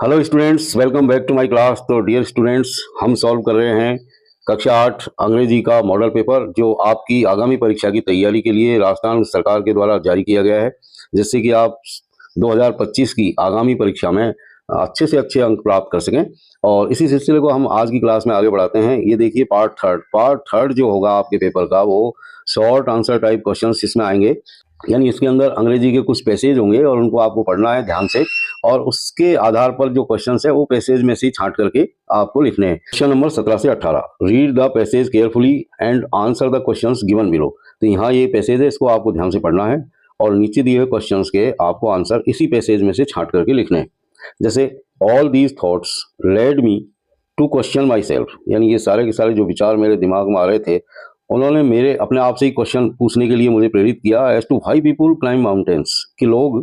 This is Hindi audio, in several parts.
Hello students, welcome back to my class. तो डियर स्टूडेंट्स, हम सॉल्व कर रहे हैं कक्षा 8 अंग्रेजी का मॉडल पेपर जो आपकी आगामी परीक्षा की तैयारी के लिए राजस्थान सरकार के द्वारा जारी किया गया है, जिससे कि आप 2025 की आगामी परीक्षा में अच्छे से अच्छे अंक प्राप्त कर सकें। और इसी सिलसिले को हम आज की क्लास में आगे बढ़ाते हैं। ये देखिए पार्ट थर्ड जो होगा आपके पेपर का, वो शॉर्ट आंसर टाइप क्वेश्चन इसमें आएंगे। यानी इसके अंदर अंग्रेजी के कुछ पैसेज होंगे और उनको आपको पढ़ना है ध्यान से, और उसके आधार पर जो क्वेश्चन है वो पैसेज में से छांट करके आपको लिखने हैं। क्वेश्चन नंबर 17 से 18, read the passage carefully and answer the questions given below. तो यहाँ ये पैसेज है, इसको आपको ध्यान से पढ़ना है और नीचे दिए हुए क्वेश्चंस के आपको आंसर इसी पैसेज में से छांट करके लिखने हैं। जैसे all these thoughts led me to question myself, यानी ये सारे के सारे जो विचार मेरे दिमाग में आ रहे थे, उन्होंने मेरे अपने आप से ही क्वेश्चन पूछने के लिए मुझे प्रेरित किया। As to why people climb mountains, कि लोग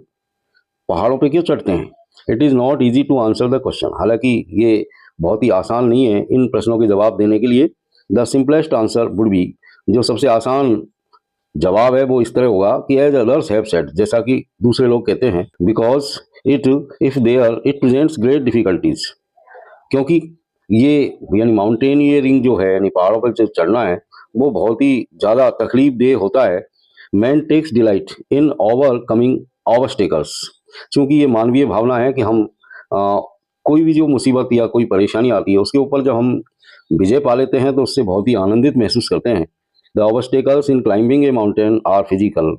पहाड़ों पे क्यों चढ़ते हैं। It is not easy to answer the question, हालांकि ये बहुत ही आसान नहीं है इन प्रश्नों के जवाब देने के लिए। The simplest answer would be, जो सबसे आसान जवाब है वो इस तरह होगा कि एज अदर्स हैव सेड, जैसा कि दूसरे लोग कहते हैं। Because if there it presents great difficulties, क्योंकि ये यानी माउंटेनियरिंग जो है, यानी पहाड़ों पर जो चढ़ना है, वो बहुत ही ज़्यादा तकलीफ देह होता है। Man takes delight in overcoming obstacles, क्योंकि ये मानवीय भावना है कि हम कोई भी जो मुसीबत या कोई परेशानी आती है उसके ऊपर जब हम विजय पा लेते हैं तो उससे बहुत ही आनंदित महसूस करते हैं। The obstacles in climbing a mountain are physical,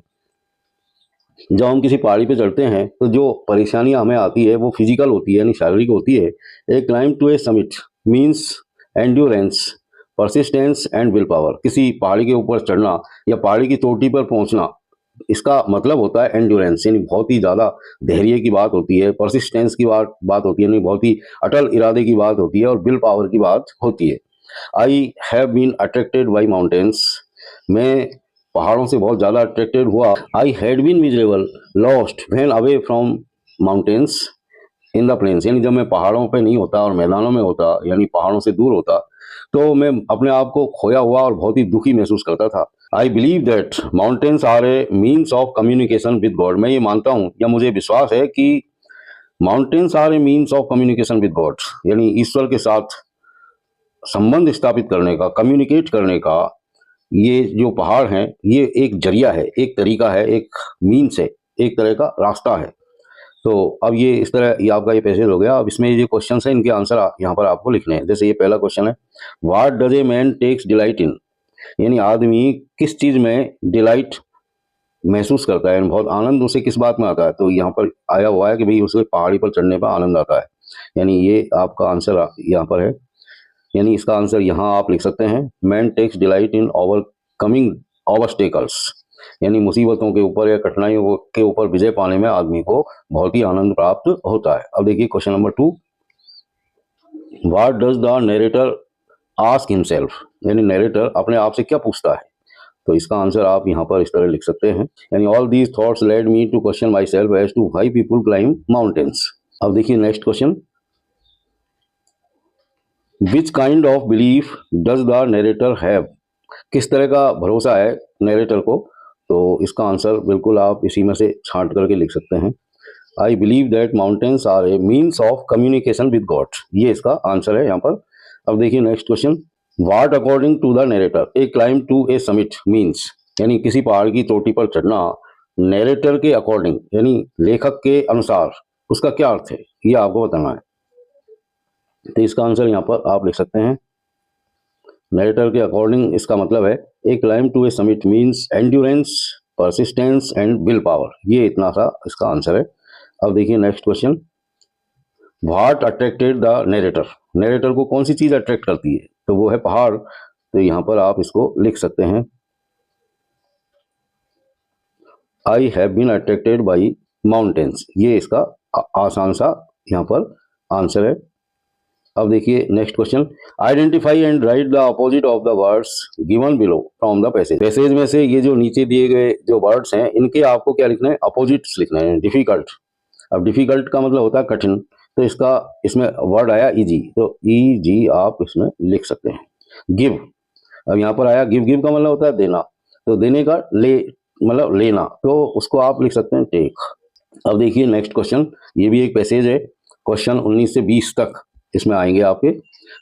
जब हम किसी पहाड़ी पे चढ़ते हैं तो जो परेशानियां हमें आती है वो फिजिकल होती है, यानी शारीरिक होती है। A climb to a summit means endurance, persistence and will power. किसी पहाड़ी के ऊपर चढ़ना या पहाड़ी की चोटी पर पहुंचना, इसका मतलब होता है एंड्योरेंस, यानी बहुत ही ज़्यादा धैर्य की बात होती है। परसिस्टेंस की बात होती है, यानी बहुत ही अटल इरादे की बात होती है। और विल पावर की बात होती है। I have been attracted by mountains, मैं पहाड़ों से बहुत ज़्यादा अट्रैक्टेड हुआ। I had been miserable lost when away from mountains in the plains, यानी जब मैं पहाड़ों पे नहीं होता और मैदानों में होता, यानी पहाड़ों से दूर होता, तो मैं अपने आप को खोया हुआ और बहुत ही दुखी महसूस करता था। I believe that mountains are a means of communication with God, मैं ये मानता हूँ या मुझे विश्वास है कि mountains are a means of communication with God, यानी ईश्वर के साथ संबंध स्थापित करने का, कम्युनिकेट करने का ये जो पहाड़ हैं, ये एक जरिया है, एक तरीका है, एक मीन्स है, एक तरह का रास्ता है। तो अब ये इस तरह ये आपका ये पैसेज हो गया। अब इसमें ये क्वेश्चन है, इनके आंसर यहाँ पर आपको लिखने हैं। जैसे ये पहला क्वेश्चन है, what does a man takes delight in, यानी आदमी किस चीज में डिलाइट महसूस करता है, बहुत आनंद उसे किस बात में आता है। तो यहाँ पर आया हुआ है कि भाई उसे पहाड़ी पर चढ़ने पर आनंद आता है, यानी ये आपका आंसर यहाँ पर है। यानी इसका आंसर यहाँ आप लिख सकते हैं, man takes delight in overcoming obstacles, यानी मुसीबतों के ऊपर या कठिनाइयों के ऊपर विजय पाने में आदमी को बहुत ही आनंद प्राप्त होता है। अब देखिए question number 2, what does the narrator ask himself, यानी नरेटर अपने आप से क्या पूछता है। तो इसका आंसर आप यहाँ पर इस तरह लिख सकते हैं, यानी all these thoughts led me to question myself as to why people climb mountains. अब देखिए next question, which kind of belief does the narrator have, किस तरह का भरोसा है नरेटर को। तो इसका आंसर बिल्कुल आप इसी में से छांट करके लिख सकते हैं, I believe that mountains are a means of communication with God, ये इसका आंसर है यहाँ पर। अब देखिए next question, what according to the narrator a climb to a summit means, यानी किसी पहाड़ की चोटी पर चढ़ना नरेटर के अकॉर्डिंग, यानी लेखक के अनुसार उसका क्या अर्थ है, ये आपको बताना है। तो इसका आंसर यहाँ पर आप लिख सकते हैं, नरेटर के अकॉर्डिंग इसका मतलब है a climb to a summit means endurance, persistence and will power, ये इतना सा इसका आंसर है। अब देखिए next question, what attracted the narrator, narrator को कौन सी चीज अट्रैक्ट करती है, तो वो है पहाड़। तो यहाँ पर आप इसको लिख सकते हैं, I have been attracted by mountains, ये इसका आसान सा यहाँ पर आंसर है। अब देखिए next question, identify and right the opposite of the words given below from the passage, passage में से ये जो नीचे दिए गए जो वर्ड्स हैं इनके आपको क्या लिखना है, अपोजिट्स लिखना है। डिफिकल्ट, अब डिफिकल्ट का मतलब होता है कठिन, तो इसका इसमें वर्ड आया इजी, तो इजी आप इसमें लिख सकते हैं। गिव, अब यहाँ पर आया गिव, गिव का मतलब होता है देना, तो देने का ले मतलब लेना, तो उसको आप लिख सकते हैं टेक। अब देखिए नेक्स्ट क्वेश्चन, ये भी एक पैसेज है, क्वेश्चन 19 से 20 तक इसमें आएंगे आपके।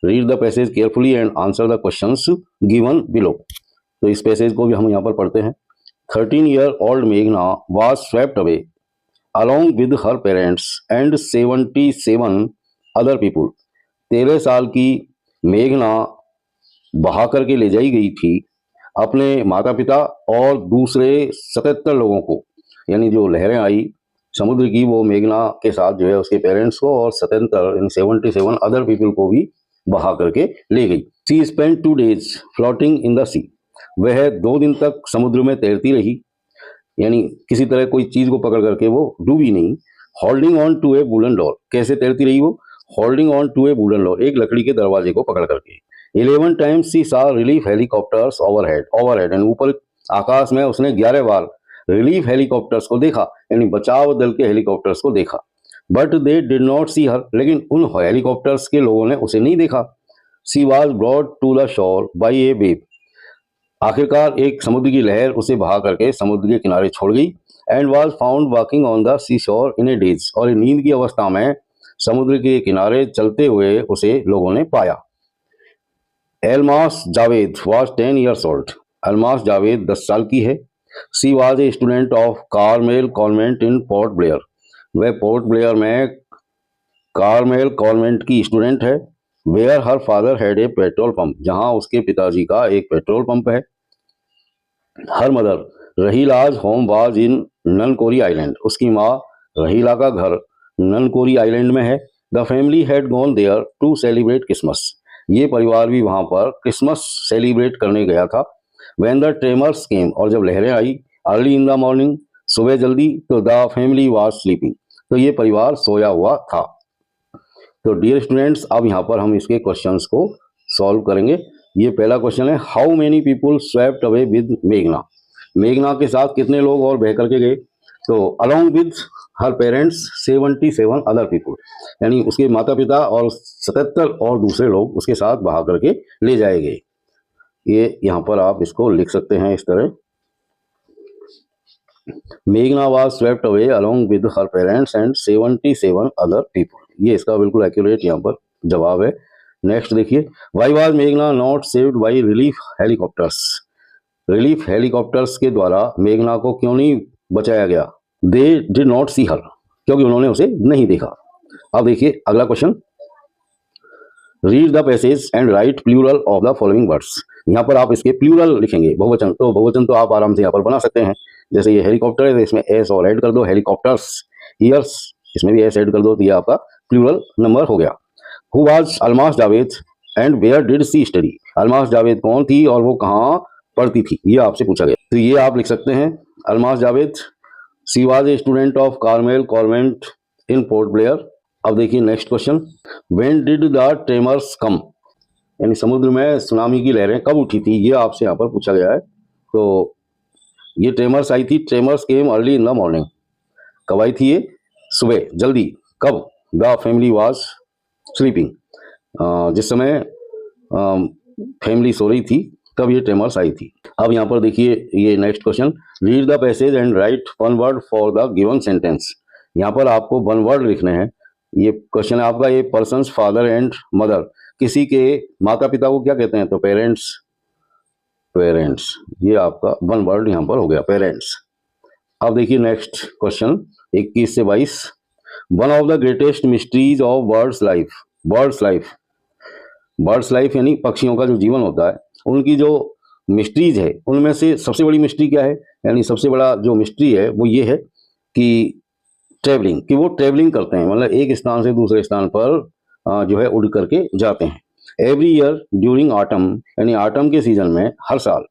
Read the passage carefully and answer the questions given below. तो इस पैसेज को भी हम यहाँ पर पढ़ते हैं। 13-year-old मेघना was swept away along with her parents and 77 other people। 13 साल की मेघना बहा करके ले जाई गई थी अपने माता पिता और दूसरे 77 लोगों को, यानी जो लहरें आई समुद्र की वो मेघना के साथ जो है उसके पेरेंट्स को और 77 अदर पीपल को भी बहा करके ले गई। She spend 2 days floating in the sea. वह 2 दिन तक समुद्र में तैरती रही, यानी किसी तरह कोई चीज को पकड़ करके वो डूबी नहीं। Holding on to a wooden door. कैसे तैरती रही वो? Holding on to a wooden door, एक लकड़ी के दरवाजे को पकड़ करके। 11 times सी सा रिलीफ हेलीकॉप्टर्स ओवरहेड एंड ऊपर आकाश में उसने 11 बार रिलीफ हेलीकॉप्टर्स को देखा, यानी बचाव दल के हेलीकॉप्टर्स को देखा। But they did not see her. लेकिन उन हेलीकॉप्टर्स के लोगों ने उसे नहीं देखा। She was brought to the shore by a wave. आखिरकार एक समुद्र की लहर उसे बहा करके समुद्र के किनारे छोड़ गई। And was found walking on the sea shore in A days. और नींद की अवस्था में समुद्र के किनारे चलते हुए उसे लोगों ने पाया। Almas Javed was 10 years old। Almas Javed 10 साल की है। She was a student of Carmel Convent in Port Blair. वह पोर्ट ब्लेयर में कार्मेल कॉन्वेंट की स्टूडेंट है। Where her father had a petrol pump. जहां उसके पिताजी का एक पेट्रोल पंप है। Her mother Rahila's home was in Nancowry island. उसकी माँ रहीला का घर ननकोरी आइलैंड में है। The family had gone there to celebrate Christmas. ये परिवार भी वहां पर क्रिसमस सेलिब्रेट करने गया था। व्हेन द ट्रेमर्स केम। और जब लहरें आई अर्ली इन द मॉर्निंग, सुबह जल्दी, तो द फैमिली वाज स्लीपिंग। तो ये परिवार सोया हुआ था। तो डियर स्टूडेंट्स, अब यहाँ पर हम इसके क्वेश्चंस को सॉल्व करेंगे। ये पहला क्वेश्चन है, how many people swept away with मेघना। मेघना के साथ कितने लोग और बह करके गए? तो along with her parents 77 other people, यानी उसके माता पिता और 77 और दूसरे लोग उसके साथ बहा करके ले जाए गए। ये यहाँ पर आप इसको लिख सकते हैं इस तरह, मेघना was swept away along with her parents and 77 other people. ये इसका बिल्कुल एक्यूरेट यहाँ पर जवाब है। नेक्स्ट देखिए, वाई वाज मेघना not saved by relief helicopters. Relief helicopters के द्वारा मेघना को क्यों नहीं बचाया गया? दे डिड नॉट सी हर, क्योंकि उन्होंने उसे नहीं देखा। अब देखिए अगला question, read the passage and write plural of the following words. यहाँ पर आप इसके प्लूरल लिखेंगे, बहुवचन। तो बहुवचन तो आप आराम से यहाँ पर बना सकते हैं। जैसे ये हेलीकॉप्टर है, इसमें एस और ऐड कर दो। हेलीकॉप्टर्स, ईयर्स, इसमें भी एस ऐड कर दो, तो ये आपका प्लूरल नंबर हो गया। Who was Almas Javed and where did she study. Almas Javed कौन थी और वो कहाँ पढ़ती थी, ये आपसे पूछा गया। तो ये आप लिख सकते हैं, Almas Javed she was a student of Carmel Convent in Port Blair. अब देखिए next question, when did the tremors come. यानी समुद्र में सुनामी की लहरें कब उठी थी, ये आपसे यहाँ पर पूछा गया है। तो ये ट्रेमर्स आई थी, tremors came early in the morning. कब आई थी ये? सुबह, जल्दी। कब? The family was sleeping. जिस समय फैमिली सो रही थी तब ये ट्रेमर्स आई थी। अब यहाँ पर देखिए ये next question, read the passage and right one word for the given sentence. यहाँ पर आपको वन वर्ड लिखने हैं। ये क्वेश्चन है आपका, ये पर्सन्स फादर एंड मदर, किसी के माता पिता को क्या कहते हैं? तो पेरेंट्स। पेरेंट्स, ये आपका वन वर्ड यहाँ पर हो गया, पेरेंट्स। अब देखिए नेक्स्ट क्वेश्चन 21 से 22, one of the greatest mysteries of birds life. Birds life, birds life यानी पक्षियों का जो जीवन होता है, उनकी जो मिस्ट्रीज है उनमें से सबसे बड़ी मिस्ट्री क्या है? यानी सबसे बड़ा जो मिस्ट्री है वो ये है कि ट्रेवलिंग, कि वो ट्रेवलिंग करते हैं, मतलब एक स्थान से दूसरे स्थान पर जो है उड़ करके जाते हैं। एवरी ईयर ड्यूरिंग ऑटम, यानी ऑटम के सीजन में हर साल।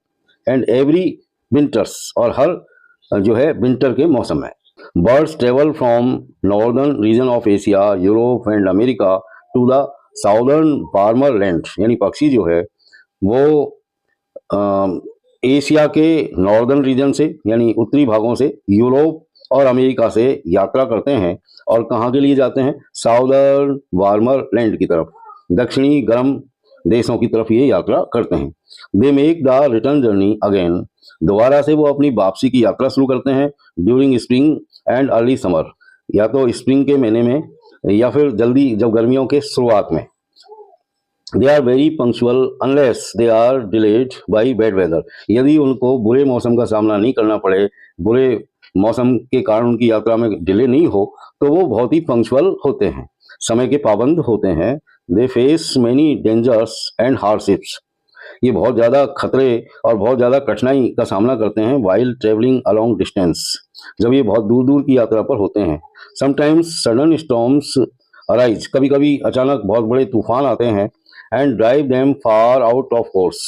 एंड एवरी विंटर्स, और हर जो है विंटर के मौसम में। Birds travel from northern region of Asia, Europe and America to the southern warmer land. यानी पक्षी जो है वो एशिया के नॉर्दर्न रीजन से, यानी उत्तरी भागों से, यूरोप और अमेरिका से यात्रा करते हैं। और कहाँ के लिए जाते हैं? साउदर्न वार्मर लैंड की तरफ, दक्षिणी गर्म देशों की तरफ ये यात्रा करते हैं। They make the return journey again, दोबारा से वो अपनी वापसी की यात्रा शुरू करते हैं। During spring and early summer, या तो स्प्रिंग के महीने में या फिर जल्दी जब गर्मियों के शुरुआत में। They are very punctual unless they are delayed by bad weather. यदि उनको बुरे मौसम का सामना नहीं करना पड़े, बुरे मौसम के कारण उनकी यात्रा में डिले नहीं हो, तो वो बहुत ही पंक्चुअल होते हैं, समय के पाबंद होते हैं। They face many dangers and hardships. ये बहुत ज़्यादा खतरे और बहुत ज़्यादा कठिनाई का सामना करते हैं वाइल ट्रेवलिंग अलोंग डिस्टेंस, जब ये बहुत दूर दूर की यात्रा पर होते हैं। समटाइम्स सडन स्टॉर्म्स अराइज, कभी कभी अचानक बहुत बड़े तूफान आते हैं। And drive them far out of course,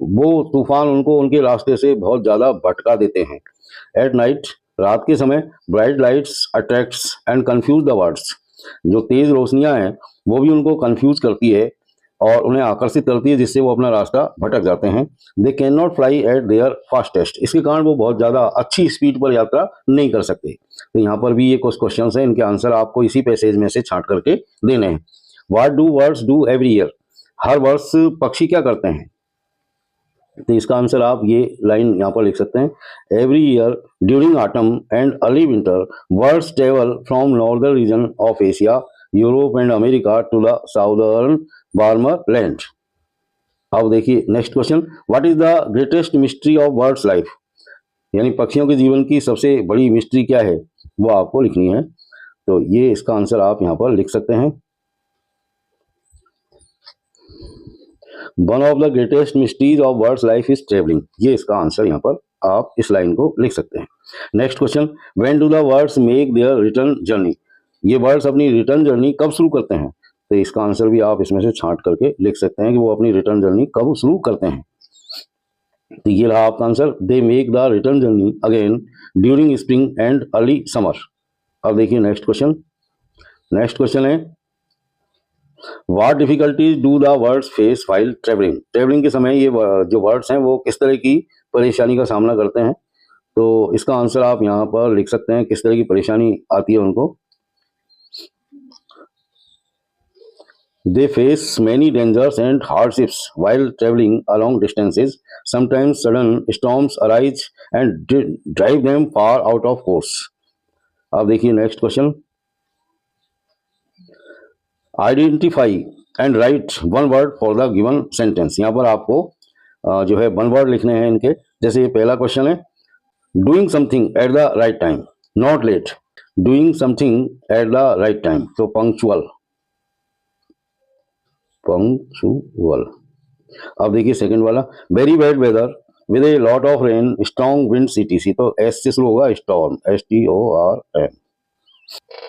वो तूफान उनको उनके रास्ते से बहुत ज़्यादा भटका देते हैं। एट नाइट, रात के समय, bright lights attracts and confuse the birds, जो तेज रोशनियां हैं वो भी उनको कंफ्यूज करती है और उन्हें आकर्षित करती है, जिससे वो अपना रास्ता भटक जाते हैं। They can not fly eight there fastest, इसके कारण वो बहुत ज़्यादा अच्छी स्पीड पर यात्रा नहीं कर सकते। तो यहाँ पर भी ये कुछ क्वेश्चन हैं, इनके आंसर आपको इसी पैसेज में से छांट करके देने हैं। What do birds do every year, हर वर्ष पक्षी क्या करते हैं? तो इसका आंसर आप ये लाइन यहाँ पर लिख सकते हैं। Every year during autumn and early winter, birds travel from northern region of Asia, Europe and America to the southern warmer land. अब देखिए next question, what is the greatest mystery of birds life, यानी पक्षियों के जीवन की सबसे बड़ी मिस्ट्री क्या है, वो आपको लिखनी है। तो ये इसका आंसर आप यहाँ पर लिख सकते हैं। One of the greatest mysteries of birds life is travelling, ये इसका आंसर यहाँ पर आप इस लाइन को लिख सकते हैं। Next question, when do the birds make their return journey, ये बर्ड्स अपनी रिटर्न जर्नी कब शुरू करते हैं? तो इसका आंसर भी आप इसमें से छांट करके लिख सकते हैं कि वो अपनी रिटर्न जर्नी कब शुरू करते हैं। तो ये रहा आपका answer, they make the return journey again during spring and early summer. अब देखिए नेक्स्ट क्वेश्चन, नेक्स्ट क्वेश्चन है, what difficulties do the birds face while travelling, travelling के समय ये जो बर्ड्स हैं वो किस तरह की परेशानी का सामना करते हैं? तो इसका आंसर आप यहाँ पर लिख सकते हैं, किस तरह की परेशानी आती है उनको। They face many dangers and hardships while traveling along distances. Sometimes sudden storms arise and drive them far out of course. अब देखिए next question, identify and right one word for the given sentence. यहाँ पर आपको जो है वन वर्ड लिखने हैं इनके। जैसे ये पहला क्वेश्चन है, doing something at the right time, not late, doing something at the right time, तो पंक्चुअल, पंक्चुअल। अब देखिए सेकंड वाला, very bad weather with a lot of rain strong wind सीटीसी, तो एस से शुरू होगा, स्टॉर्म, STORM।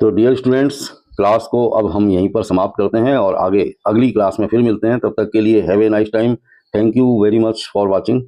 तो डियर स्टूडेंट्स, क्लास को अब हम यहीं पर समाप्त करते हैं और आगे अगली क्लास में फिर मिलते हैं। तब तक के लिए have a nice time. Thank you very much for watching.